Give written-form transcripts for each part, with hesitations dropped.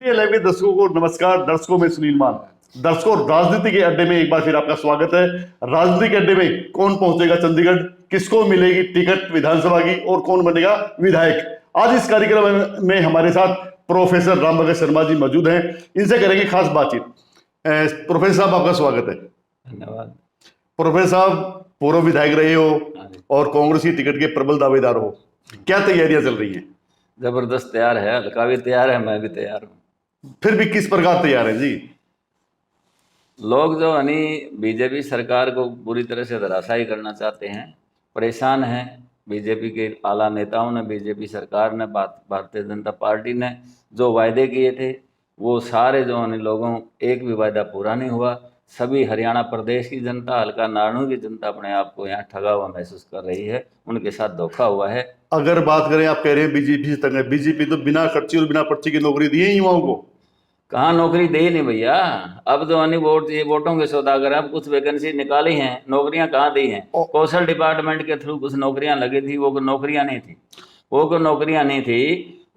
Live के दर्शकों को नमस्कार। दर्शकों में सुनील मान। दर्शकों, राजनीति के अड्डे में एक बार फिर आपका स्वागत है। राजनीति के अड्डे में कौन पहुंचेगा चंडीगढ़, किसको मिलेगी टिकट विधानसभा की और कौन बनेगा विधायक, आज इस कार्यक्रम में हमारे साथ प्रोफेसर रामभगत शर्मा जी मौजूद हैं। इनसे करेंगे खास बातचीत। प्रोफेसर साहब, आपका स्वागत है। धन्यवाद। प्रोफेसर साहब, पूर्व विधायक रहे हो और कांग्रेस की टिकट के प्रबल दावेदार हो, क्या तैयारियां चल रही हैं? जबरदस्त तैयार है, हल्का भी तैयार है, मैं भी तैयार हूँ। फिर भी किस प्रकार तैयार है जी? लोग जो यानी बीजेपी सरकार को पूरी तरह से धराशायी करना चाहते हैं, परेशान हैं। बीजेपी के आला नेताओं ने, बीजेपी सरकार ने, भारतीय जनता पार्टी ने जो वायदे किए थे वो सारे जो यानी लोगों, एक भी वायदा पूरा नहीं हुआ। सभी हरियाणा प्रदेश की जनता, हल्का नारायण की जनता अपने आप को यहाँ ठगा हुआ महसूस कर रही है। उनके साथ धोखा हुआ है। अगर बात करें, आप कह रहे हैं बीजेपी से तंग है। बीजेपी तो बिना खर्ची और बिना पर्ची की नौकरी दी है युवाओं को। कहाँ नौकरी दे ही नहीं भैया। अब जो यानी ये वोटों के सौदागर, अब कुछ वैकेंसी निकाली हैं, नौकरियां कहाँ दी हैं? कौशल डिपार्टमेंट के थ्रू कुछ नौकरियां लगी थी, वो नौकरियां नहीं थी। वो नौकरियां नहीं थी,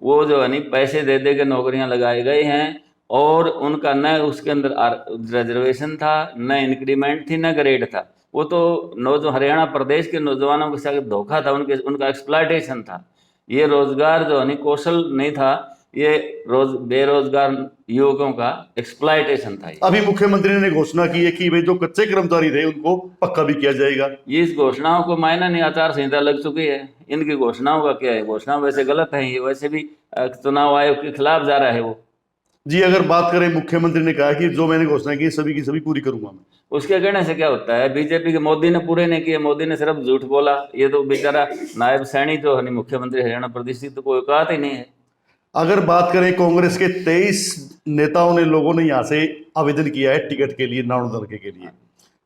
वो जो है पैसे दे दे के नौकरियां लगाई गई हैं। और उनका न उसके अंदर रिजर्वेशन था, न इंक्रीमेंट थी, न ग्रेड था। वो तो जो हरियाणा प्रदेश के नौजवानों के साथ धोखा था, उनका एक्सप्लॉयटेशन था। ये रोजगार जो है कौशल नहीं था, ये बेरोजगार युवकों का एक्सप्लॉयटेशन था। अभी मुख्यमंत्री ने घोषणा की है कि भाई जो कच्चे कर्मचारी थे उनको पक्का भी किया जाएगा। ये इस घोषणाओं को मायना नहीं, आचार संहिता लग चुकी है। इनकी घोषणाओं का क्या है? घोषणा वैसे गलत है, ये वैसे भी चुनाव आयोग के खिलाफ जा रहा है वो। जी, अगर बात करें, मुख्यमंत्री ने कहा कि जो मैंने घोषणा की सभी की सभी पूरी करूंगा मैं। उसके कहने से क्या होता है? बीजेपी के मोदी ने पूरे नहीं किए, मोदी ने सिर्फ झूठ बोला। ये तो बेचारा नायब सैनी जो है मुख्यमंत्री हरियाणा प्रदेश की, तो कोई औकात ही नहीं है। अगर बात करें, कांग्रेस के 23 नेताओं ने, लोगों ने यहाँ से आवेदन किया है टिकट के लिए, नारायण दल के लिए।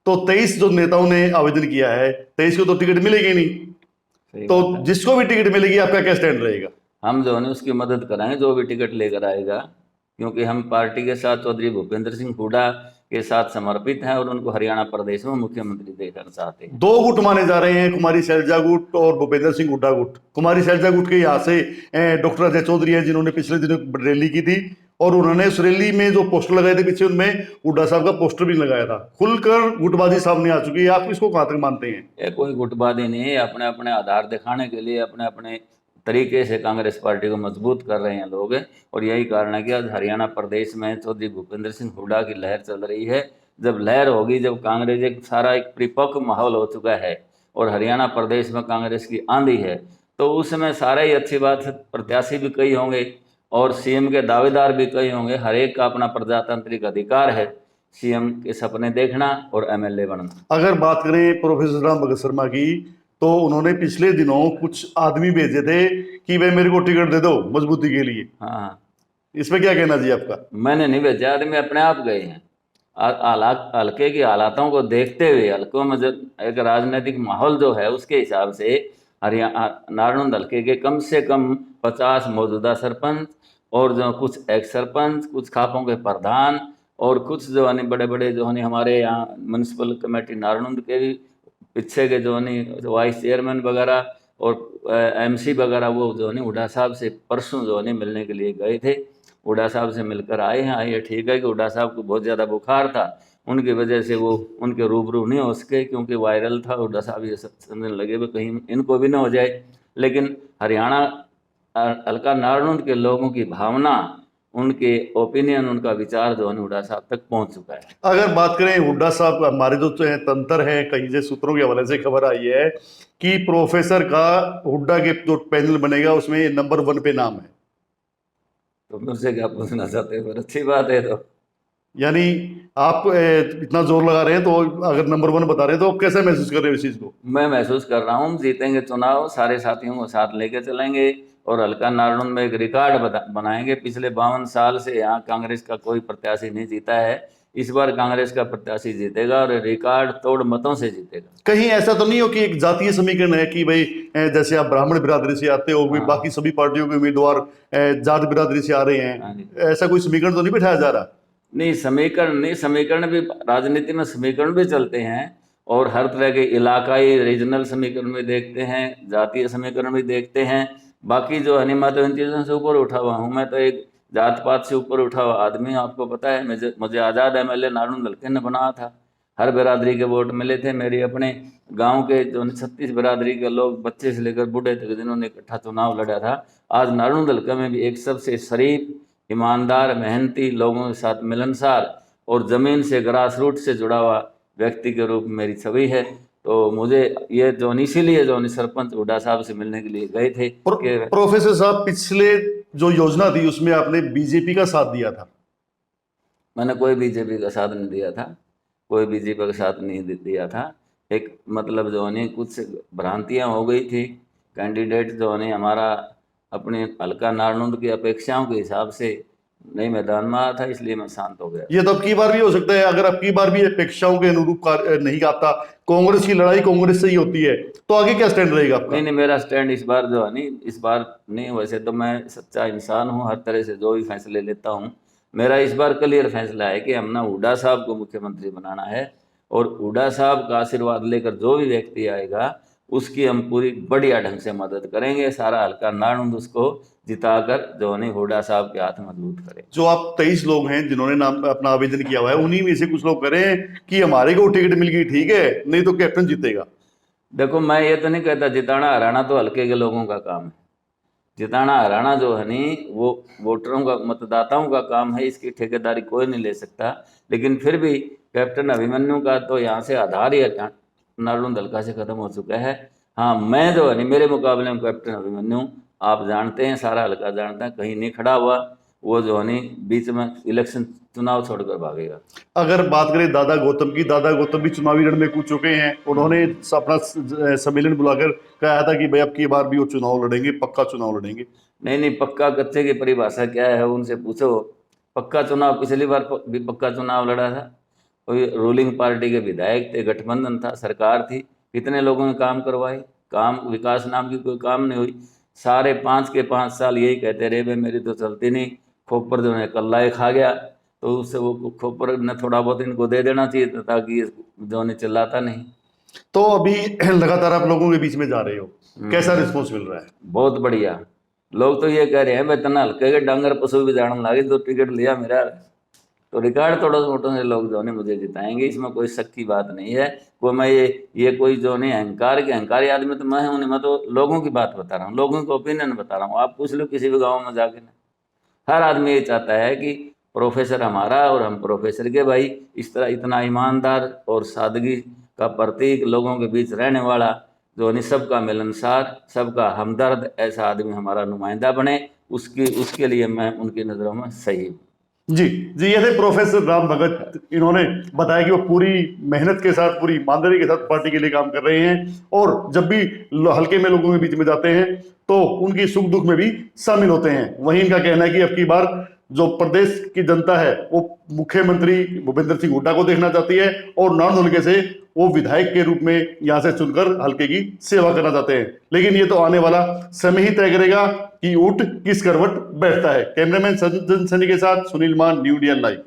तो 23 जो नेताओं ने आवेदन किया है, 23 को तो टिकट मिलेगी नहीं। तो जिसको भी टिकट मिलेगी, आपका क्या स्टैंड रहेगा? हम जो है उसकी मदद कराएंगे, जो भी टिकट लेकर आएगा, क्योंकि हम पार्टी के साथ चौधरी भूपेंद्र सिंह हुड्डा के साथ समर्पित हैं और उनको हरियाणा प्रदेश में मुख्यमंत्री देखना चाहते हैं। दो गुट माने जा रहे हैं, कुमारी शैलजा गुट और भूपेंद्र सिंह हुड्डा गुट। कुमारी शैलजा गुट के यहाँ से डॉक्टर अजय चौधरी हैं, जिन्होंने पिछले दिनों रैली की थी और उन्होंने उस रैली में जो पोस्टर लगाए थे पीछे, उनमें हुड्डा साहब का पोस्टर भी लगाया था। खुलकर गुटबाजी सामने आ चुकी है। आप इसको कहां तक मानते हैं? ये कोई गुटबाजी नहीं है। अपने अपने आधार दिखाने के लिए अपने अपने तरीके से कांग्रेस पार्टी को मजबूत कर रहे हैं लोग। और यही कारण है कि आज हरियाणा प्रदेश में चौधरी भूपेंद्र सिंह हुड्डा की लहर चल रही है। जब लहर होगी, जब कांग्रेस एक सारा एक परिपक्व माहौल हो चुका है और हरियाणा प्रदेश में कांग्रेस की आंधी है, तो उस समय सारा ही अच्छी बात है। प्रत्याशी भी कई होंगे और सीएम के दावेदार भी कई होंगे। हर एक का अपना प्रजातांत्रिक अधिकार है सीएम के सपने देखना और एमएलए बनना। अगर बात करें प्रोफेसर रामभगत शर्मा की, तो उन्होंने पिछले दिनों कुछ आदमी भेजे थे कि भाई मेरे को टिकट दे दो मजबूती के लिए। हाँ, इसमें क्या कहना जी आपका? मैंने नहीं भेजा, आदमी अपने आप गए हैं। हल्के की हालातों को देखते हुए, हल्कों में जो एक राजनीतिक माहौल जो है उसके हिसाब से हरियाणा नारायण हल्के के कम से कम 50 मौजूदा सरपंच और जो कुछ एक्स सरपंच, कुछ खापों के प्रधान और कुछ जो है बड़े बड़े जो है हमारे यहाँ म्यूनसिपल कमेटी नारायण के भी पीछे के जो है वाइस चेयरमैन वगैरह और एमसी वगैरह, वो जो है हुड्डा साहब से परसों जो है मिलने के लिए गए थे। हुड्डा साहब से मिलकर आए हैं। ये ठीक है कि हुड्डा साहब को बहुत ज़्यादा बुखार था, उनकी वजह से वो उनके रूबरू नहीं हो सके, क्योंकि वायरल था। हुड्डा साहब ये समझने लगे भी कहीं इनको भी ना हो जाए। लेकिन हरियाणा हल्का नारायण के लोगों की भावना, उनके ओपिनियन, उनका विचार जो है हुड्डा साहब तक पहुंच चुका है। अगर बात करें हुड्डा साहब, हमारे जो तंत्र है, कहीं से सूत्रों के हवाले से खबर आई है कि प्रोफेसर का हुड्डा के जो पैनल बनेगा उसमें नंबर 1 पे नाम है। तो मुझसे क्या पूछना चाहते हो? अच्छी बात है। तो यानी आप इतना जोर लगा रहे हैं, तो अगर नंबर 1 बता रहे हैं, तो आप कैसे महसूस कर रहे हो इस चीज को? मैं महसूस कर रहा हूँ, जीतेंगे चुनाव, सारे साथियों को साथ लेके चलेंगे और हल्का नारायण में एक रिकॉर्ड बनाएंगे। पिछले 52 साल से यहाँ कांग्रेस का कोई प्रत्याशी नहीं जीता है। इस बार कांग्रेस का प्रत्याशी जीतेगा और रिकॉर्ड तोड़ मतों से जीतेगा। कहीं ऐसा तो नहीं हो कि एक जातीय समीकरण है कि भाई जैसे आप ब्राह्मण बिरादरी से आते हो, भी बाकी सभी पार्टियों के उम्मीदवार जात बिरादरी से आ रहे हैं, ऐसा कोई समीकरण तो नहीं बिठाया जा रहा? नहीं, समीकरण नहीं, समीकरण भी राजनीति में समीकरण भी चलते हैं और हर तरह के इलाकाई रीजनल समीकरण भी देखते हैं, जातीय समीकरण भी देखते हैं। बाकी जो है मैं तो इन चीज़ों से ऊपर उठा हुआ हूँ। मैं तो एक जात पात से ऊपर उठा हुआ आदमी। आपको पता है मुझे आज़ाद MLA नारायण दलके ने बनाया था। हर बिरादरी के वोट मिले थे। मेरी अपने गांव के जो 36 बिरादरी के लोग, बच्चे से लेकर बूढ़े तक, जिन्होंने इकट्ठा चुनाव लड़ा था। आज नारायण दलके में भी एक सबसे शरीफ, ईमानदार, मेहनती, लोगों के साथ मिलनसार और ज़मीन से, ग्रास रूट से जुड़ा हुआ व्यक्ति के रूप में मेरी छवि है। तो मुझे ये जोन, इसीलिए जोन सरपंच हुड्डा साहब से मिलने के लिए गए थे कि प्रोफेसर साहब, पिछले जो योजना थी उसमें आपने बीजेपी का साथ दिया था। मैंने कोई बीजेपी का साथ नहीं दिया था, कोई बीजेपी का साथ नहीं दिया था। एक मतलब जो है कुछ भ्रांतियां हो गई थी। कैंडिडेट जो है हमारा अपने हल्का नारनौंद की अपेक्षाओं के हिसाब से नहीं मैदान में आया था, इसलिए मैं शांत हो गया। ये तो अब की बार भी हो सकता है, अगर अब की बार भी अपेक्षाओं के अनुरूप नहीं आता, कांग्रेस की लड़ाई कांग्रेस से ही होती है, तो आगे क्या स्टैंड रहेगा आपका? नहीं, मेरा स्टैंड इस बार जो है नहीं, इस बार नहीं। वैसे तो मैं सच्चा इंसान हूँ, हर तरह से जो भी फैसले लेता हूँ। मेरा इस बार क्लियर फैसला है कि हमने हुड्डा साहब को मुख्यमंत्री बनाना है, और हुड्डा साहब का आशीर्वाद लेकर जो भी व्यक्ति आएगा उसकी हम पूरी बढ़िया ढंग से मदद करेंगे। सारा हल्का नारनौंद उसको जिताकर जो है हुड्डा साहब के हाथ मजबूत करें। जो आप 23 लोग हैं जिन्होंने नाम अपना आवेदन किया हुआ है, उन्हीं में से कुछ लोग कह रहे हैं कि हमारे को टिकट मिल गई ठीक है, नहीं तो कैप्टन जीतेगा। देखो, मैं ये तो नहीं कहता, जिताना हराना तो हल्के के लोगों का काम है। जिताना हराना जो है नहीं, वो वोटरों का, मतदाताओं का काम है। इसकी ठेकेदारी कोई नहीं ले सकता। लेकिन फिर भी कैप्टन अभिमन्यु का तो यहाँ से आधार ही नारायण दलका से खत्म हो चुका है। हाँ, मैं जो है नहीं, मेरे मुकाबले में कैप्टन अभिमन्यु, आप जानते हैं, सारा हल्का जानता है, कहीं नहीं खड़ा हुआ। वो जो है नहीं बीच में इलेक्शन चुनाव छोड़कर भागेगा। अगर बात करें दादा गौतम की, दादा गौतम भी चुनावी रण में कूद चुके हैं। उन्होंने अपना सम्मेलन बुलाकर कहा था कि भाई अब की बार भी वो चुनाव लड़ेंगे, पक्का चुनाव लड़ेंगे। नहीं, पक्का कच्चे की परिभाषा क्या है उनसे पूछो। पक्का चुनाव, पिछली बार भी पक्का चुनाव लड़ा था। कोई रूलिंग पार्टी के विधायक थे, गठबंधन था, सरकार थी, कितने लोगों ने काम करवाए? काम, विकास नाम की कोई काम नहीं हुई। सारे 5 के 5 साल यही कहते रहे, भाई मेरी तो चलती नहीं, खोपर जो है कल्लाए खा गया। तो उससे वो खोपर ने थोड़ा बहुत इनको दे देना चाहिए था, ताकि जो ने चिल्लाता नहीं। तो अभी लगातार आप लोगों के बीच में जा रहे हो, कैसा रिस्पॉन्स मिल रहा है? बहुत बढ़िया। लोग तो ये कह रहे हैं, भाई तना हल्के के डांगर पशु भी जान लगे, तो टिकट लिया मेरा। तो रिकॉर्ड तोड़ो मोटो से लोग जो है मुझे जिताएंगे, इसमें कोई शक की बात नहीं है। वो मैं ये कोई जो नहीं अहंकार के अहंकारी आदमी तो मैं हूँ नहीं। मैं तो लोगों की बात बता रहा हूँ, लोगों के ओपिनियन बता रहा हूँ। आप पूछ लो किसी भी गाँव में जाके ना, हर आदमी ये चाहता है कि प्रोफेसर हमारा और हम प्रोफेसर के भाई। इस तरह इतना ईमानदार और सादगी का प्रतीक, लोगों के बीच रहने वाला, जो नहीं सबका मिलनसार, सबका हमदर्द, ऐसा आदमी हमारा नुमाइंदा बने, उसके लिए मैं उनकी नज़रों में सही हूँ। जी जी, ये थे प्रोफेसर राम भगत। इन्होंने बताया कि वो पूरी मेहनत के साथ, पूरी ईमानदारी के साथ पार्टी के लिए काम कर रहे हैं, और जब भी हल्के में लोगों के बीच में जाते हैं तो उनकी सुख दुख में भी शामिल होते हैं। वहीं इनका कहना है कि अब की बार जो प्रदेश की जनता है वो मुख्यमंत्री भूपेंद्र सिंह हुड्डा को देखना चाहती है, और नारायण हल्के से वो विधायक के रूप में यहाँ से चुनकर हल्के की सेवा करना चाहते हैं। लेकिन ये तो आने वाला समय ही तय करेगा कि ऊंट किस करवट बैठता है। कैमरामैन संजन सनी के साथ सुनील मान, न्यू इंडिया लाइव।